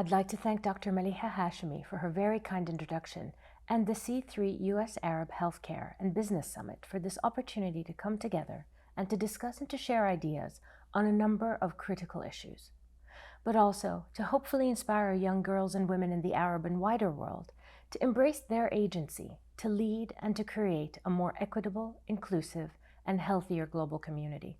I'd like to thank Dr. Maliha Hashimi for her very kind introduction and the C3 U.S. Arab Healthcare and Business Summit for this opportunity to come together and to discuss and to share ideas on a number of critical issues, but also to hopefully inspire young girls and women in the Arab and wider world to embrace their agency, to lead and to create a more equitable, inclusive, and healthier global community.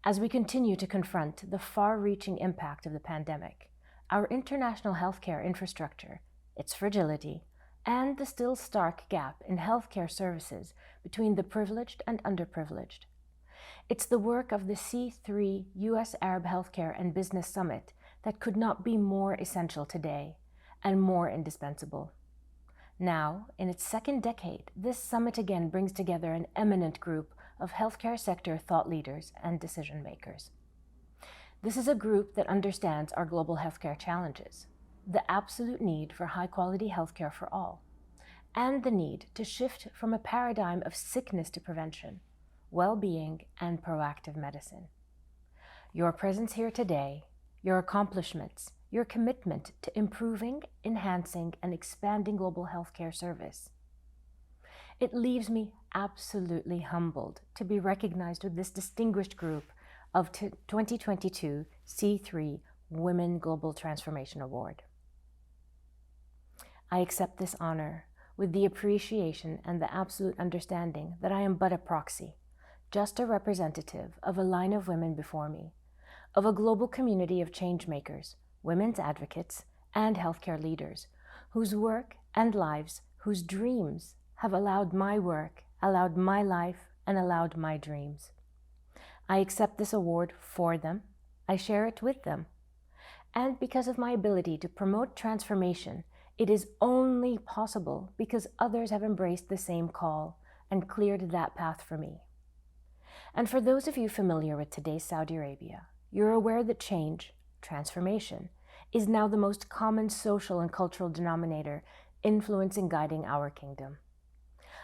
As we continue to confront the far-reaching impact of the pandemic, our international healthcare infrastructure, its fragility, and the still stark gap in healthcare services between the privileged and underprivileged. It's the work of the C3 U.S. Arab Healthcare and Business Summit that could not be more essential today and more indispensable. Now, in its second decade, this summit again brings together an eminent group of healthcare sector thought leaders and decision makers. This is a group that understands our global healthcare challenges, the absolute need for high-quality healthcare for all, and the need to shift from a paradigm of sickness to prevention, well-being, and proactive medicine. Your presence here today, your accomplishments, your commitment to improving, enhancing, and expanding global healthcare service. It leaves me absolutely humbled to be recognized with this distinguished group of 2022 C3 Women Global Transformation Award. I accept this honor with the appreciation and the absolute understanding that I am but a proxy, just a representative of a line of women before me, of a global community of change makers, women's advocates, and healthcare leaders, whose work and lives, whose dreams have allowed my work, allowed my life, and allowed my dreams. I accept this award for them, I share it with them, and because of my ability to promote transformation, it is only possible because others have embraced the same call and cleared that path for me. And for those of you familiar with today's Saudi Arabia, you're aware that change, transformation, is now the most common social and cultural denominator influencing guiding our kingdom.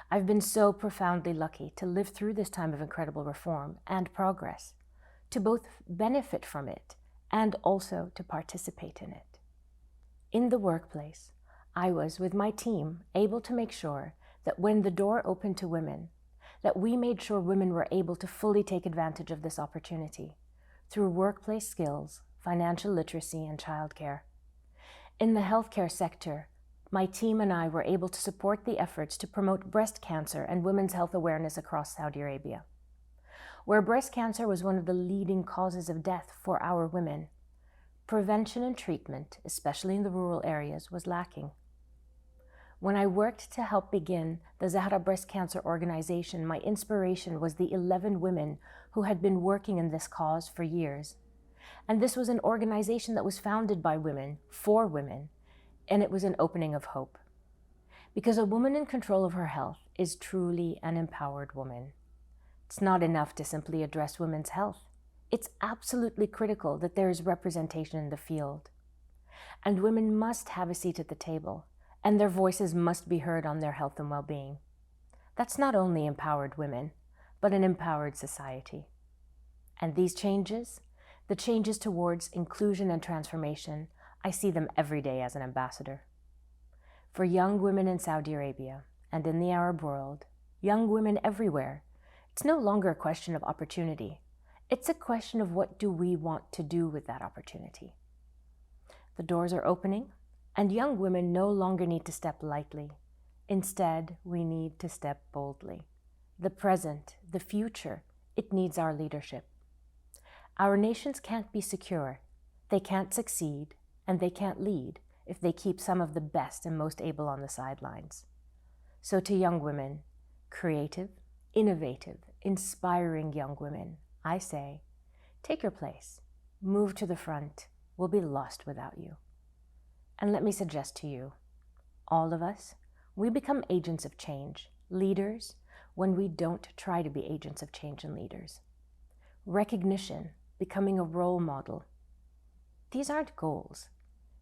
I've been so profoundly lucky to live through this time of incredible reform and progress, to both benefit from it and also to participate in it. In the workplace, I was, with my team, able to make sure that when the door opened to women, that we made sure women were able to fully take advantage of this opportunity through workplace skills, financial literacy, and childcare. In the healthcare sector, my team and I were able to support the efforts to promote breast cancer and women's health awareness across Saudi Arabia. Where breast cancer was one of the leading causes of death for our women, prevention and treatment, especially in the rural areas, was lacking. When I worked to help begin the Zahra Breast Cancer Organization, my inspiration was the 11 women who had been working in this cause for years. And this was an organization that was founded by women, for women, and it was an opening of hope. Because a woman in control of her health is truly an empowered woman. It's not enough to simply address women's health. It's absolutely critical that there is representation in the field. And women must have a seat at the table, and their voices must be heard on their health and well-being. That's not only empowered women, but an empowered society. And these changes, the changes towards inclusion and transformation, I see them every day as an ambassador. For young women in Saudi Arabia and in the Arab world, young women everywhere, it's no longer a question of opportunity. It's a question of what do we want to do with that opportunity. The doors are opening, and young women no longer need to step lightly. Instead, we need to step boldly. The present, the future, it needs our leadership. Our nations can't be secure, they can't succeed, and they can't lead if they keep some of the best and most able on the sidelines. So to young women, creative, innovative, inspiring young women, I say, take your place, move to the front, we'll be lost without you. And let me suggest to you, all of us, we become agents of change, leaders, when we don't try to be agents of change and leaders. Recognition, becoming a role model. These aren't goals.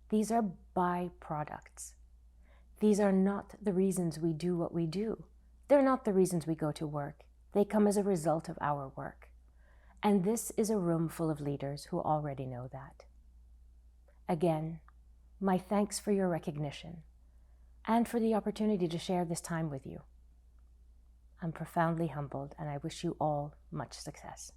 These are byproducts. These are not the reasons we do what we do. They're not the reasons we go to work. They come as a result of our work. And this is a room full of leaders who already know that. Again, my thanks for your recognition and for the opportunity to share this time with you. I'm profoundly humbled, and I wish you all much success.